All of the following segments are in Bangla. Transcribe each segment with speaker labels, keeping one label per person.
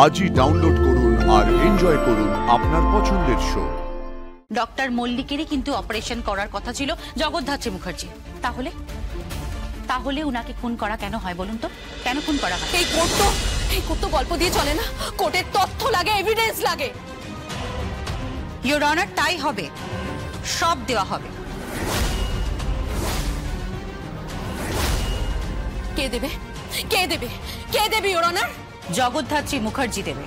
Speaker 1: আজই ডাউনলোড করুন আর এনজয় করুন আপনার পছন্দের শো।
Speaker 2: ডক্টর মল্লিকেরই কিন্তু অপারেশন করার কথা ছিল জগদ্ধাত্রী মুখার্জি। তাহলে উনাকে খুন করা কেন হয় বলুন তো? কেন খুন করা হয়?
Speaker 3: এই কোর্ট তো গল্প দিয়ে চলে না। কোর্টের তথ্য লাগে, এভিডেন্স লাগে।
Speaker 2: ইওর অনার, তাই হবে, সব দেওয়া হবে।
Speaker 3: কে দেবে? কে দেবে? কে দেবে ইওর অনার?
Speaker 2: জগদ্ধাত্রী মুখার্জি দেবে।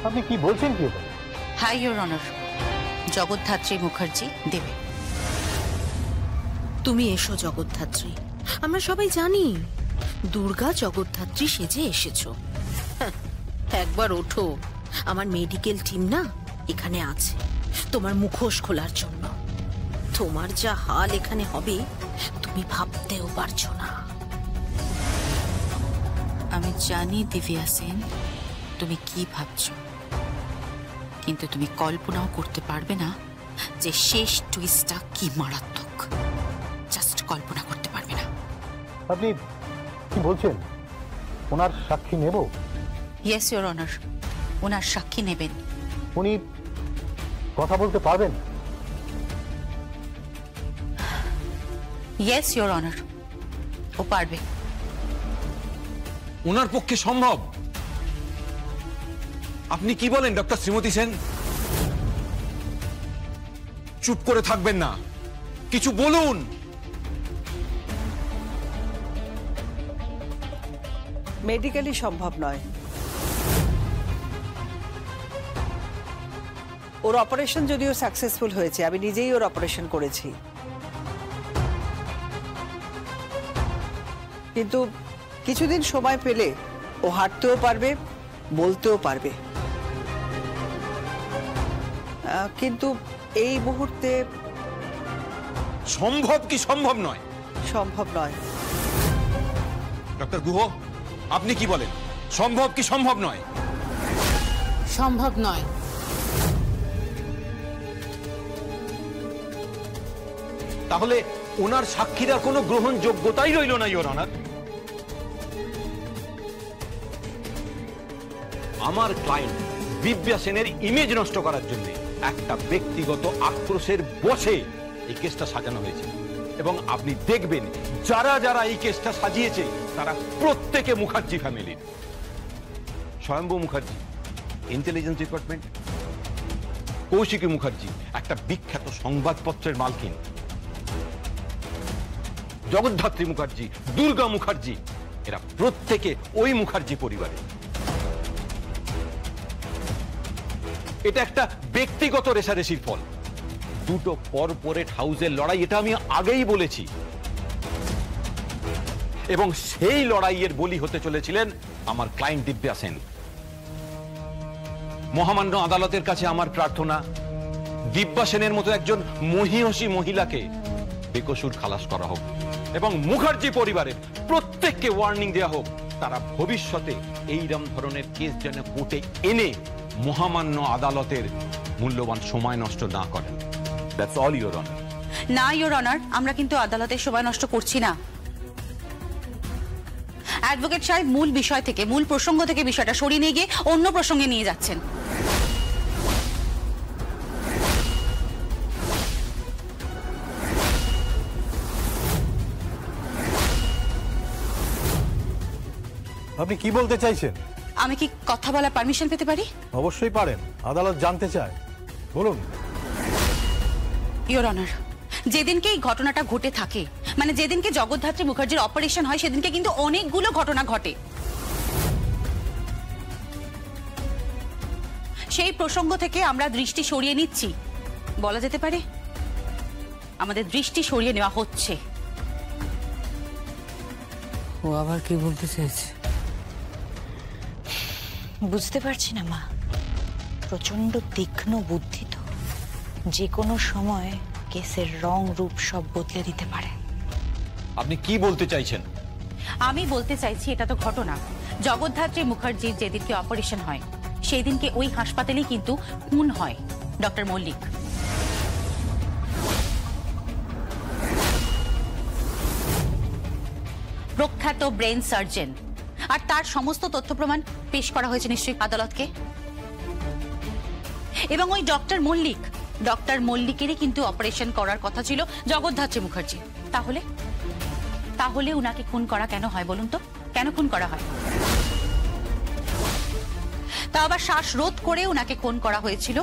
Speaker 4: আপনি কি বলছেন কি?
Speaker 2: হ্যাঁ ইওর অনার, জগদ্ধাত্রী মুখার্জি দেবে।
Speaker 5: তুমি এসো জগদ্ধাত্রী, আমরা সবাই জানি দুর্গা জগদ্ধাত্রী সেজে এসেছো। একবার ওঠো, আমার মেডিকেল টিম না এখানে আছে তোমার মুখোশ খোলার জন্য। তোমার যা হাল এখানে হবে তুমি ভাবতেও পারছো না। আমি জানি দিব্যা সেন তুমি কি ভাবছো, কিন্তু তুমি কল্পনাও করতে পারবে না যে শেষ টুইস্টটা কি মারাত্মক। জাস্ট কল্পনা করতে পারবে না।
Speaker 4: আপনি কি বলছেন? ওনার সাক্ষী নেব?
Speaker 2: ইয়েস ইওর অনার, ওনার সাক্ষী নেবেন।
Speaker 4: উনি কথা বলতে পারবেন?
Speaker 2: ইয়েস ইওর অনার, ও পারবে।
Speaker 6: ওনার পক্ষে সম্ভব? আপনি কি বলেন ডক্টর শ্রীমতী সেন? চুপ করে থাকবেন না, কিছু বলুন।
Speaker 7: মেডিকেলি সম্ভব নয়। ওর অপারেশন যদিও সাকসেসফুল হয়েছে, আমি নিজেই ওর অপারেশন করেছি, কিন্তু কিছুদিন সময় পেলে ও হাঁটতেও পারবে, বলতেও পারবে। কিন্তু এই মুহূর্তে
Speaker 6: সম্ভব কি সম্ভব নয়?
Speaker 7: সম্ভব নয়।
Speaker 6: ডক্টর গুহ, আপনি কি বলেন, সম্ভব কি সম্ভব নয়?
Speaker 5: সম্ভব নয়।
Speaker 6: তাহলে ওনার সাক্ষীর আর কোনো গ্রহণযোগ্যতাই রইল না ইওর অনার। আমার ক্লায়েন্ট দিব্যা সেনের ইমেজ নষ্ট করার জন্য একটা ব্যক্তিগত আক্রোশের বশে এই কেসটা সাজানো হয়েছে, এবং আপনি দেখবেন যারা যারা এই কেসটা সাজিয়েছে তারা প্রত্যেকে মুখার্জি ফ্যামিলির। স্বয়ম্ভু মুখার্জি ইন্টেলিজেন্স ডিপার্টমেন্ট, কৌশিকী মুখার্জি একটা বিখ্যাত সংবাদপত্রের মালকিন, জগদ্ধাত্রী মুখার্জি, দুর্গা মুখার্জি, এরা প্রত্যেকে ওই মুখার্জি পরিবারে। এটা একটা ব্যক্তিগত রেষারেষির ফল, দুটো কর্পোরেট হাউসের লড়াই, এটা আমি আগেই বলেছি। এবং সেই লড়াইয়ের বলি হতে চলেছিলেন আমার ক্লায়েন্ট দিব্যা সেন। মহামান্য আদালতের কাছে আমার প্রার্থনা, দিব্যা সেনের মতো একজন মহিয়সী মহিলাকে বেকসুর খালাস করা হোক, এবং মুখার্জি পরিবারের প্রত্যেককে ওয়ার্নিং দেওয়া হোক তারা ভবিষ্যতে এইরকম ধরনের কেস যেন কোর্টে এনে মহামান্য আদালতের মূল্যবান সময় নষ্ট না করেন। That's all your honour.
Speaker 2: না ইওর অনার, আমরা কিন্তু আদালতের সময় নষ্ট করছি না। অ্যাডভোকেট সাহেব মূল বিষয় থেকে, মূল প্রসঙ্গ থেকে বিষয়টা সরিয়ে নিয়ে গিয়ে অন্য প্রসঙ্গে নিয়ে যাচ্ছেন।
Speaker 4: আপনি কি বলতে চাইছেন?
Speaker 2: আমি কি কথা বলার পারমিশন পেতে পারি?
Speaker 4: অবশ্যই পারেন, আদালত জানতে চায়, বলুন।
Speaker 2: ইওর অনার, যেদিনকে এই ঘটনাটা ঘটে থাকে, মানে যেদিনকে জগদ্ধাত্রী মুখার্জির অপারেশন হয়, সেদিনকে কিন্তু অনেকগুলো ঘটনা ঘটে। সেই প্রসঙ্গ থেকে আমরা দৃষ্টি সরিয়ে নিচ্ছি, বলা যেতে পারে আমাদের দৃষ্টি সরিয়ে নেওয়া হচ্ছে।
Speaker 8: ও আবার কি বলতে চাইছে?
Speaker 9: বুঝতে পারছি না মা, প্রচন্ড তীক্ষ্ণ বুদ্ধি তো, যে কোনো সময় কেসের রং রূপ সব বদলে দিতে পারে।
Speaker 6: আপনি কি বলতে চাইছেন?
Speaker 2: আমি বলতে চাইছি এটা তো ঘটনা। জগদ্ধাত্রী মুখার্জির যেদিনকে অপারেশন হয় সেই দিনকে ওই হাসপাতালেই কিন্তু খুন হয় ডক্টর মল্লিক। প্রখ্যাত ব্রেন সার্জন, আর তার সমস্ত তথ্য প্রমাণ পেশ করা হয়েছে নিশ্চয়ই আদালতকে। এবং ওই ডক্টর মল্লিকেরই কিন্তু অপারেশন করার কথা ছিল জগদ্ধাত্রী মুখার্জি। তাহলে উনাকে খুন করা কেন হয় বলুন তো? কেন খুন করা হয়? তা আবার শ্বাসরোধ করে উনাকে খুন করা হয়েছিল,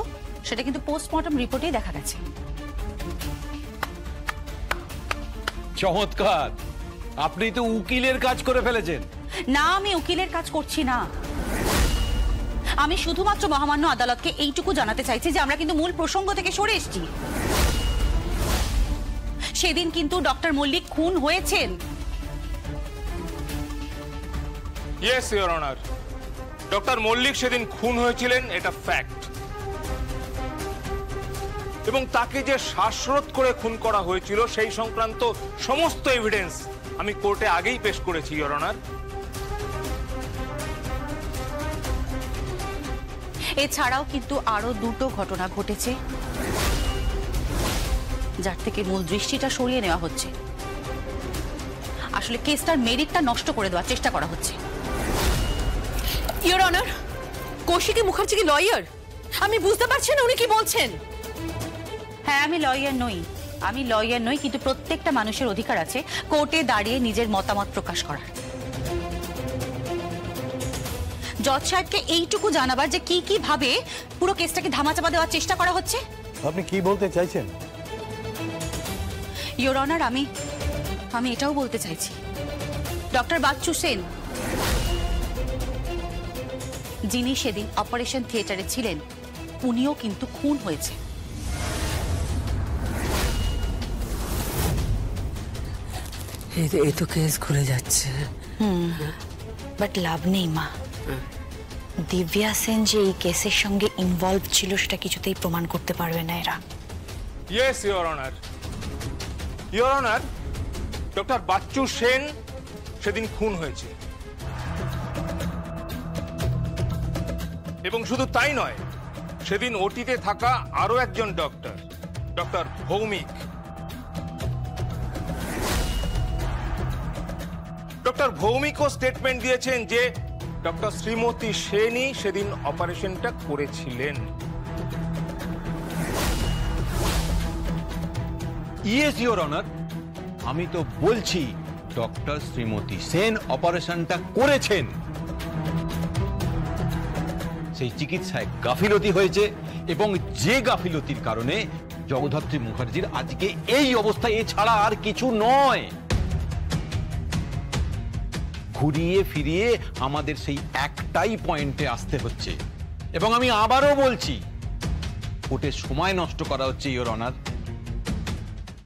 Speaker 2: সেটা কিন্তু পোস্টমর্টম রিপোর্টেই দেখা গেছে।
Speaker 6: চমৎকার, আপনি তো উকিলের কাজ করে ফেলেছেন।
Speaker 2: না, আমি উকিলের কাজ করছি না। আমি শুধুমাত্র মহামান্য আদালতকে এইটুকু জানাতে চাইছি যে আমরা কিন্তু মূল প্রসঙ্গ থেকে সরে এসেছি। সেদিন কিন্তু ডক্টর মল্লিক খুন হয়েছেন।
Speaker 10: Yes your honour, doctor Mallick সেদিন খুন হয়েছিলেন, এটা ফ্যাক্ট। এবং তাকে যে শ্বাসরোধ করে খুন করা হয়েছিল সেই সংক্রান্ত সমস্ত এভিডেন্স আমি কোর্টে আগেই পেশ করেছি ইওর অনার।
Speaker 2: এছাড়াও কিন্তু আরো দুটো ঘটনা ঘটেছে যার থেকে মূল দৃষ্টিটা সরিয়ে নেওয়া হচ্ছে। আসলে কেসটার মেরিটটা নষ্ট করে দেওয়ার চেষ্টা করা হচ্ছে।
Speaker 3: ইওর অনার, কৌশিকী মুখার্জি কি লয়ার? আমি বুঝতে পারছি না উনি কি বলছেন।
Speaker 2: হ্যাঁ, আমি লয়ার নই, কিন্তু প্রত্যেকটা মানুষের অধিকার আছে কোর্টে দাঁড়িয়ে নিজের মতামত প্রকাশ করার। জজ সাহেবকে এইটুকু জানাবার যে কি ভাবে পুরো কেসটাকে ধামাচাপা দেওয়ার চেষ্টা করা হচ্ছে।
Speaker 4: আপনি কি বলতে চাইছেন?
Speaker 2: ইওর অনার, আমি এটাও বলতে চাইছি, ডক্টর বাচ্চু সেন যিনি সেদিন অপারেশন থিয়েটারে ছিলেন, উনিও কিন্তু খুন হয়েছে।
Speaker 8: এই তো কেস খুলে যাচ্ছে।
Speaker 9: বাট লাভ নেই মা। দিব্যা সেন যে এই কেসের সঙ্গে ইনভলভ ছিল সেটা কিছুতেই প্রমাণ করতে পারবে না এরা।
Speaker 10: Yes your honour. Your honour, doctor Bachchu Sen সেদিন খুন হয়েছে। এবং শুধু তাই নয়, সেদিন ওটিতে থাকা আরো একজন ডক্টর ভৌমিক। ডক্টর ভৌমিকও স্টেটমেন্ট দিয়েছেন যে ডক্টর শ্রীমতী সেনই সেদিন অপারেশনটা করেছিলেন।
Speaker 6: ইয়েস ইওর অনার, আমি তো বলছি ডক্টর শ্রীমতী সেন অপারেশনটা করেছেন। সেই চিকিৎসায় গাফিলতি হয়েছে, এবং যে গাফিলতির কারণে জগদ্ধাত্রী মুখার্জির আজকে এই অবস্থা, এছাড়া আর কিছু নয়। ঘুরিয়ে ফিরিয়ে আমাদের সেই একটাই পয়েন্টে আসতে হচ্ছে, এবং আমি আবারও বলছি কোর্টে সময় নষ্ট করা হচ্ছে ইওর অনার।